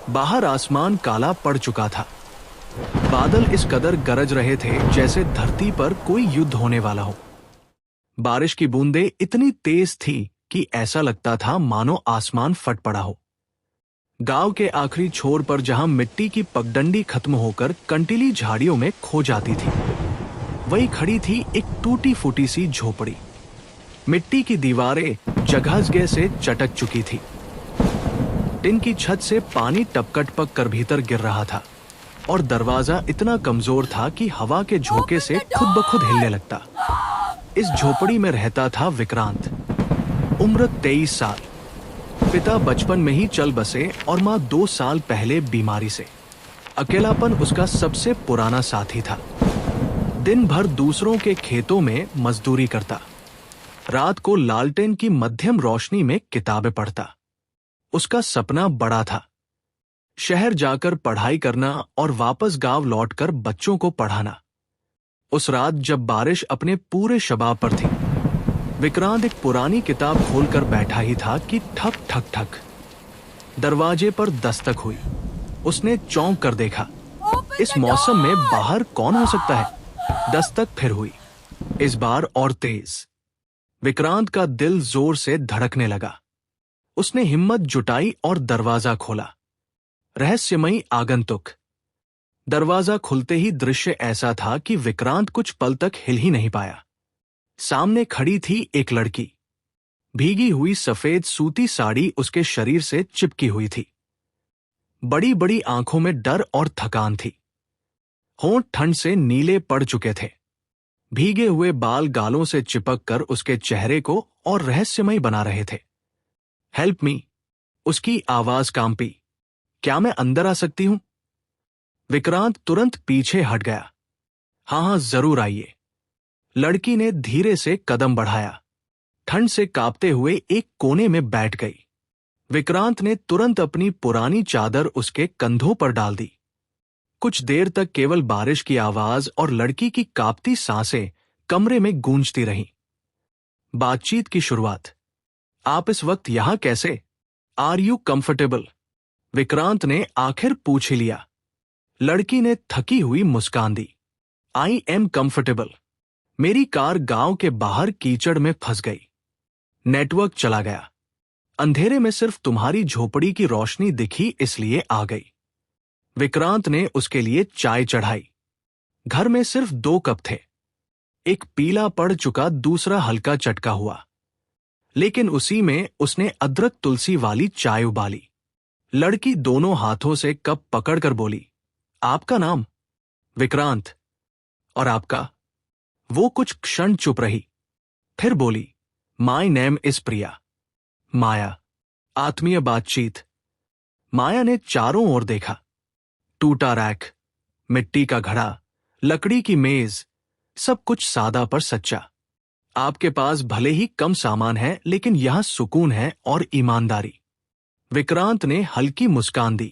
बाहर आसमान काला पड़ चुका था। बादल इस कदर गरज रहे थे जैसे धरती पर कोई युद्ध होने वाला हो। बारिश की बूंदें इतनी तेज थी कि ऐसा लगता था मानो आसमान फट पड़ा हो। गांव के आखिरी छोर पर जहां मिट्टी की पगडंडी खत्म होकर कंटीली झाड़ियों में खो जाती थी, वही खड़ी थी एक टूटी फूटी सी झोपड़ी। मिट्टी की दीवारें जगह से चटक चुकी थी। टिन की छत से पानी टपक कर भीतर गिर रहा था और दरवाजा इतना कमजोर था कि हवा के झोंके से खुद ब खुद हिलने लगता। इस झोपड़ी में रहता था विक्रांत, उम्र 23 साल। पिता बचपन में ही चल बसे और माँ 2 साल पहले बीमारी से। अकेलापन उसका सबसे पुराना साथी था। दिन भर दूसरों के खेतों में मजदूरी करता, रात को लालटेन की मध्यम रोशनी में किताबें पढ़ता। उसका सपना बड़ा था, शहर जाकर पढ़ाई करना और वापस गांव लौटकर बच्चों को पढ़ाना। उस रात जब बारिश अपने पूरे शबाब पर थी, विक्रांत एक पुरानी किताब खोलकर बैठा ही था कि ठक ठक ठक दरवाजे पर दस्तक हुई। उसने चौंक कर देखा। इस मौसम में बाहर कौन हो सकता है? दस्तक फिर हुई, इस बार और तेज। विक्रांत का दिल जोर से धड़कने लगा। उसने हिम्मत जुटाई और दरवाजा खोला। रहस्यमयी आगंतुक। दरवाजा खुलते ही दृश्य ऐसा था कि विक्रांत कुछ पल तक हिल ही नहीं पाया। सामने खड़ी थी एक लड़की। भीगी हुई सफेद सूती साड़ी उसके शरीर से चिपकी हुई थी। बड़ी बड़ी आंखों में डर और थकान थी। होंठ ठंड से नीले पड़ चुके थे। भीगे हुए बाल गालों से चिपक कर उसके चेहरे को और रहस्यमयी बना रहे थे। हेल्प मी, उसकी आवाज कांपी। क्या मैं अंदर आ सकती हूं? विक्रांत तुरंत पीछे हट गया। हाँ, जरूर आइए। लड़की ने धीरे से कदम बढ़ाया। ठंड से कांपते हुए एक कोने में बैठ गई। विक्रांत ने तुरंत अपनी पुरानी चादर उसके कंधों पर डाल दी। कुछ देर तक केवल बारिश की आवाज और लड़की की कांपती सांसें कमरे में गूंजती रहीं। बातचीत की शुरुआत। आप इस वक्त यहां कैसे? Are you comfortable? विक्रांत ने आखिर पूछ ही लिया। लड़की ने थकी हुई मुस्कान दी। I am comfortable. मेरी कार गांव के बाहर कीचड़ में फंस गई। नेटवर्क चला गया। अंधेरे में सिर्फ तुम्हारी झोपड़ी की रोशनी दिखी, इसलिए आ गई। विक्रांत ने उसके लिए चाय चढ़ाई। घर में सिर्फ 2 कप थे, एक पीला पड़ चुका, दूसरा हल्का चटका हुआ। लेकिन उसी में उसने अदरक तुलसी वाली चाय उबाली। लड़की दोनों हाथों से कप पकड़कर बोली, आपका नाम? विक्रांत। और आपका? वो कुछ क्षण चुप रही, फिर बोली, माय नेम इज प्रिया। माया। आत्मीय बातचीत। माया ने चारों ओर देखा। टूटा रैक, मिट्टी का घड़ा, लकड़ी की मेज, सब कुछ सादा पर सच्चा। आपके पास भले ही कम सामान है, लेकिन यहां सुकून है और ईमानदारी। विक्रांत ने हल्की मुस्कान दी।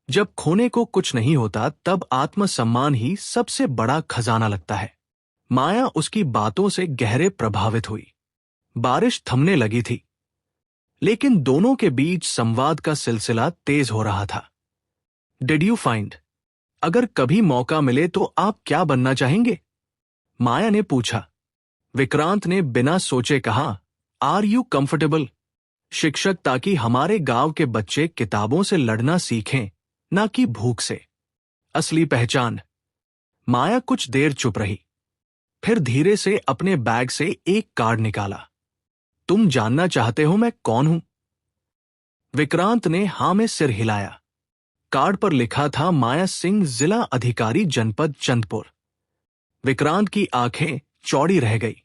जब खोने को कुछ नहीं होता, तब आत्मसम्मान ही सबसे बड़ा खजाना लगता है। माया उसकी बातों से गहरे प्रभावित हुई। बारिश थमने लगी थी, लेकिन दोनों के बीच संवाद का सिलसिला तेज हो रहा था। Did you find? अगर कभी मौका मिले तो आप क्या बनना चाहेंगे? माया ने पूछा। विक्रांत ने बिना सोचे कहा, आर यू कंफर्टेबल? शिक्षक, ताकि हमारे गांव के बच्चे किताबों से लड़ना सीखें, ना कि भूख से। असली पहचान। माया कुछ देर चुप रही, फिर धीरे से अपने बैग से एक कार्ड निकाला। तुम जानना चाहते हो मैं कौन हूं? विक्रांत ने हां में सिर हिलाया। कार्ड पर लिखा था, माया सिंह, जिला अधिकारी, जनपद चंदपुर। विक्रांत की आंखें चौड़ी रह गई।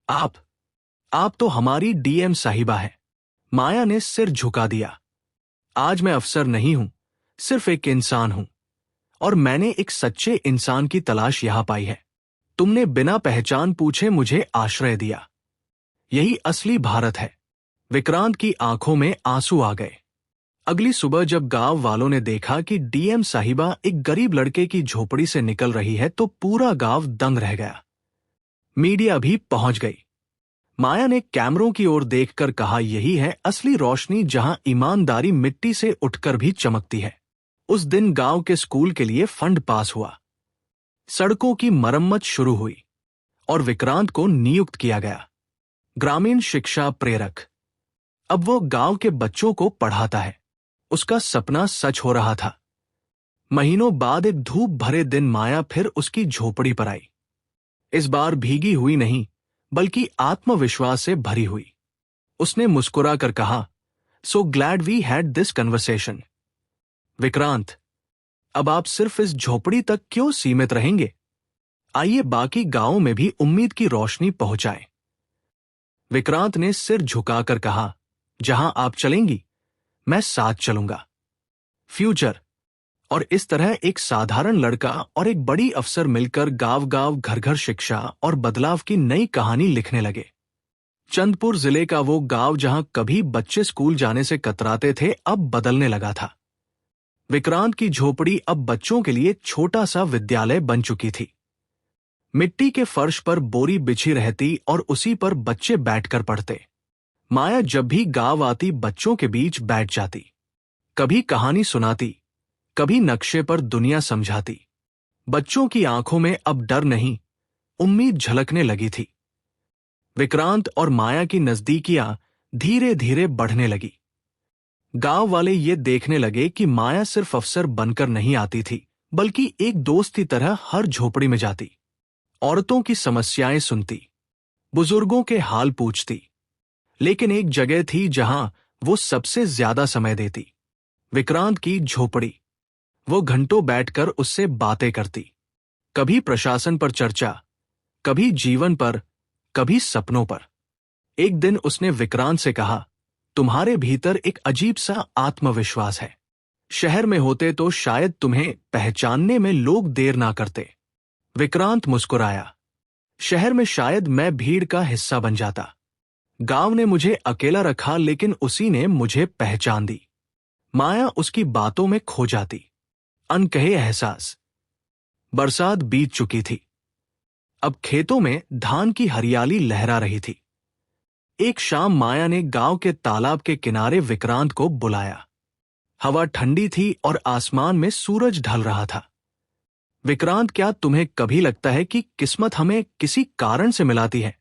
आप तो हमारी डीएम साहिबा हैं। माया ने सिर झुका दिया। आज मैं अफसर नहीं हूं, सिर्फ एक इंसान हूं, और मैंने एक सच्चे इंसान की तलाश यहां पाई है। तुमने बिना पहचान पूछे मुझे आश्रय दिया। यही असली भारत है। विक्रांत की आंखों में आंसू आ गए। अगली सुबह जब गांव वालों ने देखा कि डीएम साहिबा एक गरीब लड़के की झोपड़ी से निकल रही है, तो पूरा गांव दंग रह गया। मीडिया भी पहुंच गई। माया ने कैमरों की ओर देखकर कहा, यही है असली रोशनी, जहां ईमानदारी मिट्टी से उठकर भी चमकती है। उस दिन गांव के स्कूल के लिए फंड पास हुआ, सड़कों की मरम्मत शुरू हुई और विक्रांत को नियुक्त किया गया ग्रामीण शिक्षा प्रेरक। अब वो गांव के बच्चों को पढ़ाता है। उसका सपना सच हो रहा था। महीनों बाद एक धूप भरे दिन माया फिर उसकी झोपड़ी पर आई। इस बार भीगी हुई नहीं, बल्कि आत्मविश्वास से भरी हुई। उसने मुस्कुराकर कहा, so glad we had this conversation. Vikrant, अब आप सिर्फ इस झोपड़ी तक क्यों सीमित रहेंगे? आइए बाकी गांवों में भी उम्मीद की रोशनी पहुंचाएं। विक्रांत ने सिर झुकाकर कहा, जहां आप चलेंगी, मैं साथ चलूंगा। फ्यूचर। और इस तरह एक साधारण लड़का और एक बड़ी अफसर मिलकर गांव गांव घर घर शिक्षा और बदलाव की नई कहानी लिखने लगे। चंदपुर जिले का वो गांव जहां कभी बच्चे स्कूल जाने से कतराते थे, अब बदलने लगा था। विक्रांत की झोपड़ी अब बच्चों के लिए छोटा सा विद्यालय बन चुकी थी। मिट्टी के फर्श पर बोरी बिछी रहती और उसी पर बच्चे बैठकर पढ़ते। माया जब भी गांव आती बच्चों के बीच बैठ जाती, कभी कहानी सुनाती, कभी नक्शे पर दुनिया समझाती। बच्चों की आंखों में अब डर नहीं, उम्मीद झलकने लगी थी। विक्रांत और माया की नजदीकियां धीरे धीरे बढ़ने लगी। गांव वाले ये देखने लगे कि माया सिर्फ अफसर बनकर नहीं आती थी, बल्कि एक दोस्त की तरह हर झोपड़ी में जाती, औरतों की समस्याएं सुनती, बुजुर्गों के हाल पूछती। लेकिन एक जगह थी जहां वो सबसे ज्यादा समय देती, विक्रांत की झोपड़ी। वो घंटों बैठकर उससे बातें करती, कभी प्रशासन पर चर्चा, कभी जीवन पर, कभी सपनों पर। एक दिन उसने विक्रांत से कहा, तुम्हारे भीतर एक अजीब सा आत्मविश्वास है। शहर में होते तो शायद तुम्हें पहचानने में लोग देर ना करते। विक्रांत मुस्कुराया, शहर में शायद मैं भीड़ का हिस्सा बन जाता। गांव ने मुझे अकेला रखा, लेकिन उसी ने मुझे पहचान दी। माया उसकी बातों में खो जाती, अनकहे एहसास। बरसात बीत चुकी थी। अब खेतों में धान की हरियाली लहरा रही थी। एक शाम माया ने गांव के तालाब के किनारे विक्रांत को बुलाया। हवा ठंडी थी और आसमान में सूरज ढल रहा था। विक्रांत, क्या तुम्हें कभी लगता है कि किस्मत हमें किसी कारण से मिलाती है?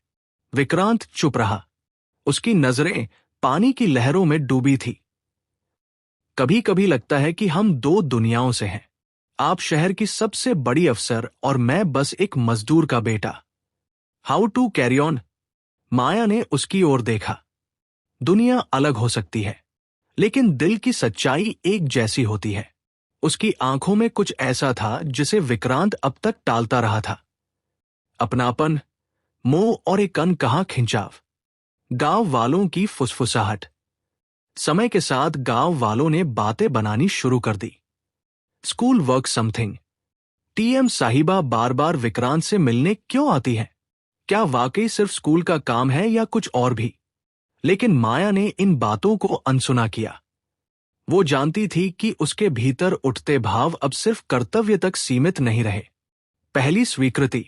विक्रांत चुप रहा। उसकी नजरें पानी की लहरों में डूबी थी। कभी कभी लगता है कि हम दो दुनियाओं से हैं। आप शहर की सबसे बड़ी अफसर और मैं बस एक मजदूर का बेटा। How to carry on? Maya ने उसकी ओर देखा। दुनिया अलग हो सकती है, लेकिन दिल की सच्चाई एक जैसी होती है। उसकी आंखों में कुछ ऐसा था जिसे विक्रांत अब तक टालता रहा था। अपनापन, मोह और एक अनकहा खिंचाव। गांव वालों की फुसफुसाहट। समय के साथ गांव वालों ने बातें बनानी शुरू कर दी। School work something. टीएम साहिबा बार बार विक्रांत से मिलने क्यों आती है? क्या वाकई सिर्फ स्कूल का काम है या कुछ और भी? लेकिन माया ने इन बातों को अनसुना किया। वो जानती थी कि उसके भीतर उठते भाव अब सिर्फ कर्तव्य तक सीमित नहीं रहे। पहली स्वीकृति।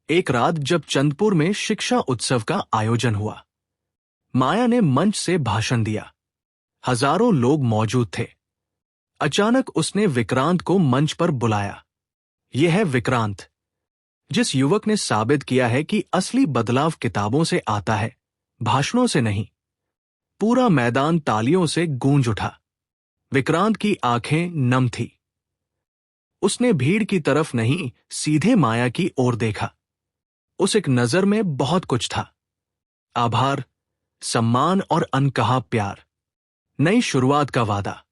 एक रात जब चंदपुर में शिक्षा उत्सव का आयोजन हुआ, माया ने मंच से भाषण दिया। हजारों लोग मौजूद थे। अचानक उसने विक्रांत को मंच पर बुलाया। यह है विक्रांत, जिस युवक ने साबित किया है कि असली बदलाव किताबों से आता है, भाषणों से नहीं। पूरा मैदान तालियों से गूंज उठा। विक्रांत की आंखें नम थी। उसने भीड़ की तरफ नहीं, सीधे माया की ओर देखा। उस एक नजर में बहुत कुछ था। आभार, सम्मान और अनकहा प्यार। नई शुरुआत का वादा।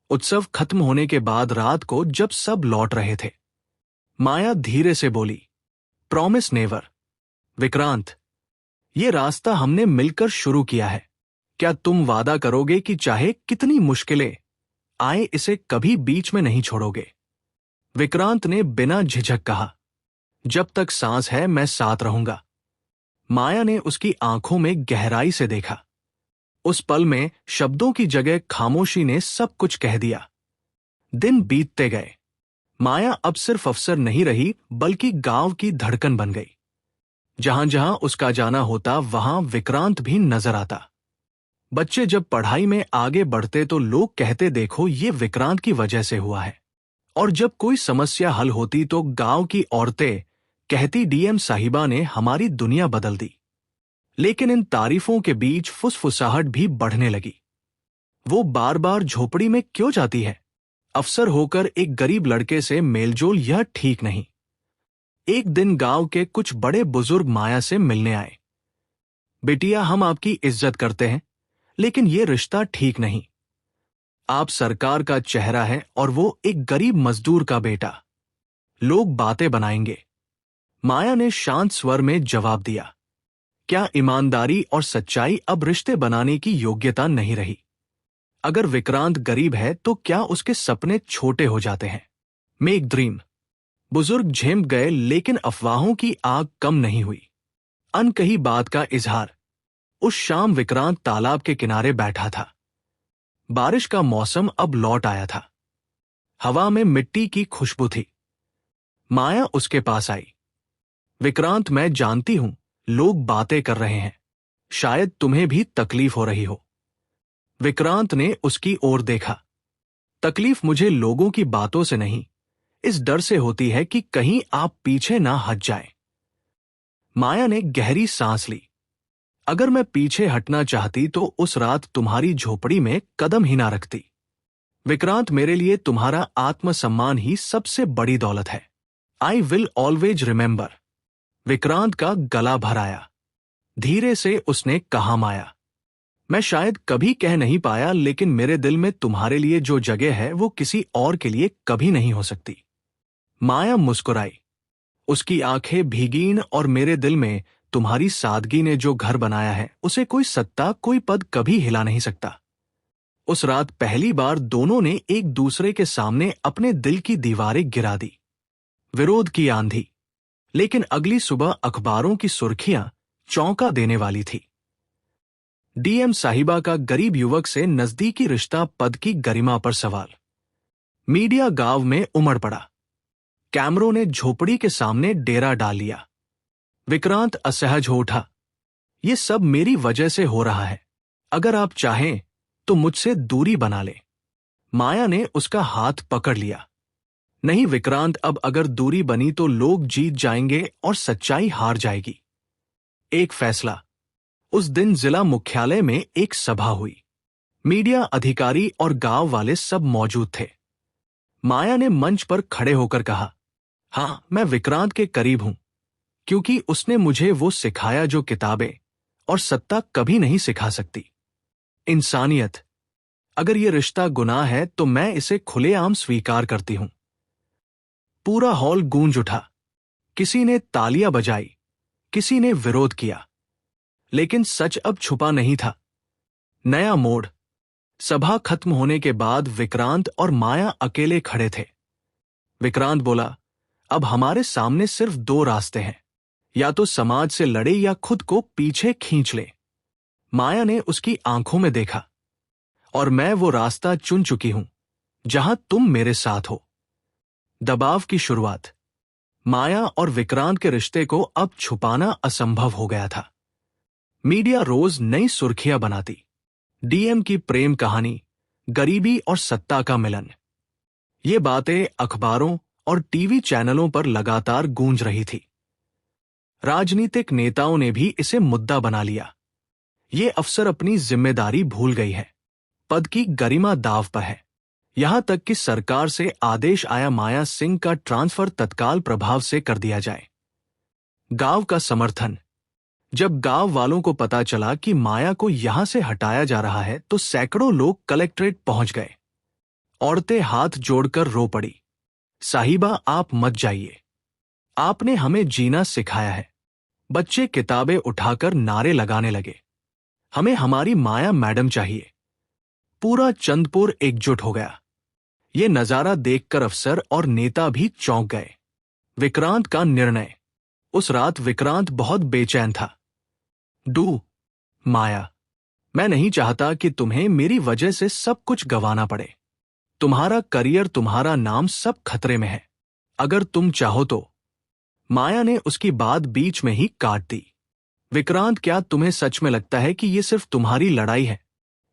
उत्सव खत्म होने के बाद रात को जब सब लौट रहे थे, माया धीरे से बोली, प्रॉमिस नेवर। विक्रांत, ये रास्ता हमने मिलकर शुरू किया है। क्या तुम वादा करोगे कि चाहे कितनी मुश्किलें आए, इसे कभी बीच में नहीं छोड़ोगे? विक्रांत ने बिना झिझक कहा, जब तक सांस है मैं साथ रहूंगा। माया ने उसकी आंखों में गहराई से देखा। उस पल में शब्दों की जगह खामोशी ने सब कुछ कह दिया। दिन बीतते गए। माया अब सिर्फ अफसर नहीं रही, बल्कि गांव की धड़कन बन गई। जहां जहां उसका जाना होता वहां विक्रांत भी नजर आता। बच्चे जब पढ़ाई में आगे बढ़ते तो लोग कहते, देखो ये विक्रांत की वजह से हुआ है। और जब कोई समस्या हल होती तो गांव की औरतें कहती, डीएम साहिबा ने हमारी दुनिया बदल दी। लेकिन इन तारीफों के बीच फुसफुसाहट भी बढ़ने लगी। वो बार बार झोपड़ी में क्यों जाती है? अफसर होकर एक गरीब लड़के से मेलजोल, यह ठीक नहीं। एक दिन गांव के कुछ बड़े बुजुर्ग माया से मिलने आए। बिटिया, हम आपकी इज्जत करते हैं, लेकिन ये रिश्ता ठीक नहीं। आप सरकार का चेहरा है और वो एक गरीब मजदूर का बेटा। लोग बातें बनाएंगे। माया ने शांत स्वर में जवाब दिया, क्या ईमानदारी और सच्चाई अब रिश्ते बनाने की योग्यता नहीं रही? अगर विक्रांत गरीब है तो क्या उसके सपने छोटे हो जाते हैं? Make dream. बुजुर्ग झेम गए, लेकिन अफवाहों की आग कम नहीं हुई। अनकही बात का इजहार। उस शाम विक्रांत तालाब के किनारे बैठा था। बारिश का मौसम अब लौट आया था। हवा में मिट्टी की खुशबू थी। माया उसके पास आई। विक्रांत, मैं जानती हूं लोग बातें कर रहे हैं, शायद तुम्हें भी तकलीफ हो रही हो। विक्रांत ने उसकी ओर देखा। तकलीफ मुझे लोगों की बातों से नहीं, इस डर से होती है कि कहीं आप पीछे ना हट जाएं। माया ने गहरी सांस ली। अगर मैं पीछे हटना चाहती तो उस रात तुम्हारी झोपड़ी में कदम ही ना रखती। विक्रांत, मेरे लिए तुम्हारा आत्मसम्मान ही सबसे बड़ी दौलत है। I will always remember. Vikrant का गला भर आया। धीरे से उसने कहा, माया, मैं शायद कभी कह नहीं पाया, लेकिन मेरे दिल में तुम्हारे लिए जो जगह है वो किसी और के लिए कभी नहीं हो सकती। माया मुस्कुराई। उसकी आंखें भीगीं, और मेरे दिल में तुम्हारी सादगी ने जो घर बनाया है उसे कोई सत्ता, कोई पद कभी हिला नहीं सकता। उस रात पहली बार दोनों ने एक दूसरे के सामने अपने दिल की दीवारें गिरा दी। विरोध की आंधी। लेकिन अगली सुबह अखबारों की सुर्खियां चौंका देने वाली थी। डीएम साहिबा का गरीब युवक से नजदीकी रिश्ता, पद की गरिमा पर सवाल। मीडिया गांव में उमड़ पड़ा। कैमरों ने झोपड़ी के सामने डेरा डाल लिया। विक्रांत असहज हो उठा। ये सब मेरी वजह से हो रहा है। अगर आप चाहें तो मुझसे दूरी बना ले। माया ने उसका हाथ पकड़ लिया। नहीं विक्रांत, अब अगर दूरी बनी तो लोग जीत जाएंगे और सच्चाई हार जाएगी। एक फैसला। उस दिन जिला मुख्यालय में एक सभा हुई। मीडिया, अधिकारी और गांव वाले सब मौजूद थे। माया ने मंच पर खड़े होकर कहा, हां, मैं विक्रांत के करीब हूं, क्योंकि उसने मुझे वो सिखाया जो किताबें और सत्ता कभी नहीं सिखा सकती। इंसानियत। अगर ये रिश्ता गुनाह है तो मैं इसे खुलेआम स्वीकार करती हूं। पूरा हॉल गूंज उठा। किसी ने तालियां बजाई, किसी ने विरोध किया, लेकिन सच अब छुपा नहीं था। नया मोड़। सभा खत्म होने के बाद विक्रांत और माया अकेले खड़े थे। विक्रांत बोला, अब हमारे सामने सिर्फ दो रास्ते हैं, या तो समाज से लड़े या खुद को पीछे खींच ले। माया ने उसकी आंखों में देखा। और मैं वो रास्ता चुन चुकी हूं, जहां तुम मेरे साथ हो। दबाव की शुरुआत। माया और विक्रांत के रिश्ते को अब छुपाना असंभव हो गया था। मीडिया रोज नई सुर्खियां बनाती। डीएम की प्रेम कहानी, गरीबी और सत्ता का मिलन। ये बातें अखबारों और टीवी चैनलों पर लगातार गूंज रही थी। राजनीतिक नेताओं ने भी इसे मुद्दा बना लिया। ये अफसर अपनी जिम्मेदारी भूल गई है। पद की गरिमा दांव पर है। यहां तक कि सरकार से आदेश आया, माया सिंह का ट्रांसफर तत्काल प्रभाव से कर दिया जाए। गांव का समर्थन। जब गांव वालों को पता चला कि माया को यहां से हटाया जा रहा है तो सैकड़ों लोग कलेक्ट्रेट पहुंच गए। औरतें हाथ जोड़कर रो पड़ी, साहिबा आप मत जाइए, आपने हमें जीना सिखाया है। बच्चे किताबें उठाकर नारे लगाने लगे, हमें हमारी माया मैडम चाहिए। पूरा चंदपुर एकजुट हो गया। ये नजारा देखकर अफसर और नेता भी चौंक गए। विक्रांत का निर्णय। उस रात विक्रांत बहुत बेचैन था। माया, मैं नहीं चाहता कि तुम्हें मेरी वजह से सब कुछ गंवाना पड़े। तुम्हारा करियर, तुम्हारा नाम सब खतरे में है। अगर तुम चाहो तो। माया ने उसकी बात बीच में ही काट दी। विक्रांत, क्या तुम्हें सच में लगता है कि ये सिर्फ तुम्हारी लड़ाई है?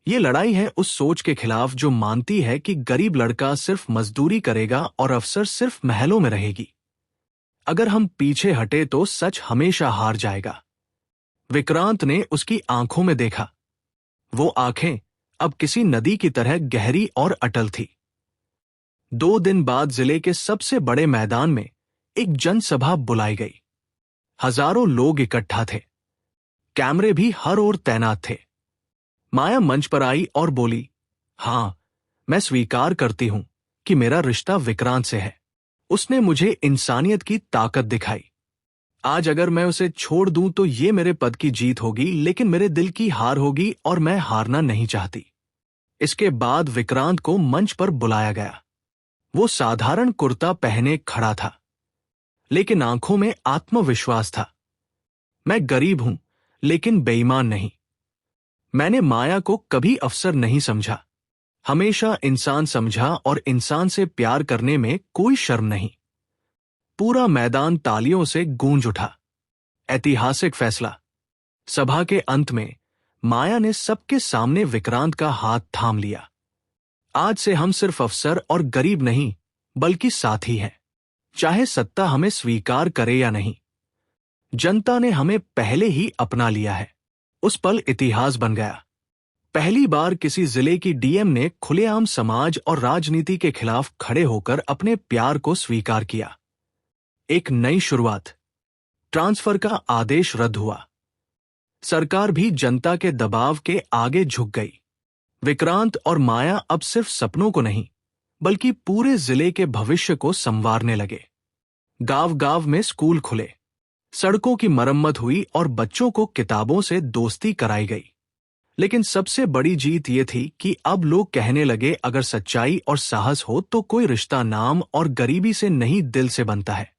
ये लड़ाई है उस सोच के खिलाफ जो मानती है कि गरीब लड़का सिर्फ मजदूरी करेगा और अफसर सिर्फ महलों में रहेगी। अगर हम पीछे हटे तो सच हमेशा हार जाएगा। विक्रांत ने उसकी आंखों में देखा। वो आंखें अब किसी नदी की तरह गहरी और अटल थी। 2 दिन बाद जिले के सबसे बड़े मैदान में एक जनसभा बुलाई गई। हजारों लोग इकट्ठा थे। कैमरे भी हर ओर तैनात थे। माया मंच पर आई और बोली, हां, मैं स्वीकार करती हूं कि मेरा रिश्ता विक्रांत से है। उसने मुझे इंसानियत की ताकत दिखाई। आज अगर मैं उसे छोड़ दूं तो ये मेरे पद की जीत होगी, लेकिन मेरे दिल की हार होगी और मैं हारना नहीं चाहती। इसके बाद विक्रांत को मंच पर बुलाया गया। वो साधारण कुर्ता पहने खड़ा था, लेकिन आंखों में आत्मविश्वास था। मैं गरीब हूं, लेकिन बेईमान नहीं। मैंने माया को कभी अफसर नहीं समझा, हमेशा इंसान समझा, और इंसान से प्यार करने में कोई शर्म नहीं। पूरा मैदान तालियों से गूंज उठा। ऐतिहासिक फैसला। सभा के अंत में माया ने सबके सामने विक्रांत का हाथ थाम लिया। आज से हम सिर्फ अफसर और गरीब नहीं, बल्कि साथी हैं। चाहे सत्ता हमें स्वीकार करे या नहीं, जनता ने हमें पहले ही अपना लिया है। उस पल इतिहास बन गया। पहली बार किसी जिले की डीएम ने खुलेआम समाज और राजनीति के खिलाफ खड़े होकर अपने प्यार को स्वीकार किया। एक नई शुरुआत। ट्रांसफर का आदेश रद्द हुआ। सरकार भी जनता के दबाव के आगे झुक गई। विक्रांत और माया अब सिर्फ सपनों को नहीं, बल्कि पूरे जिले के भविष्य को संवारने लगे। गांव-गांव में स्कूल खुले, सड़कों की मरम्मत हुई और बच्चों को किताबों से दोस्ती कराई गई। लेकिन सबसे बड़ी जीत ये थी कि अब लोग कहने लगे, अगर सच्चाई और साहस हो तो कोई रिश्ता नाम और गरीबी से नहीं, दिल से बनता है।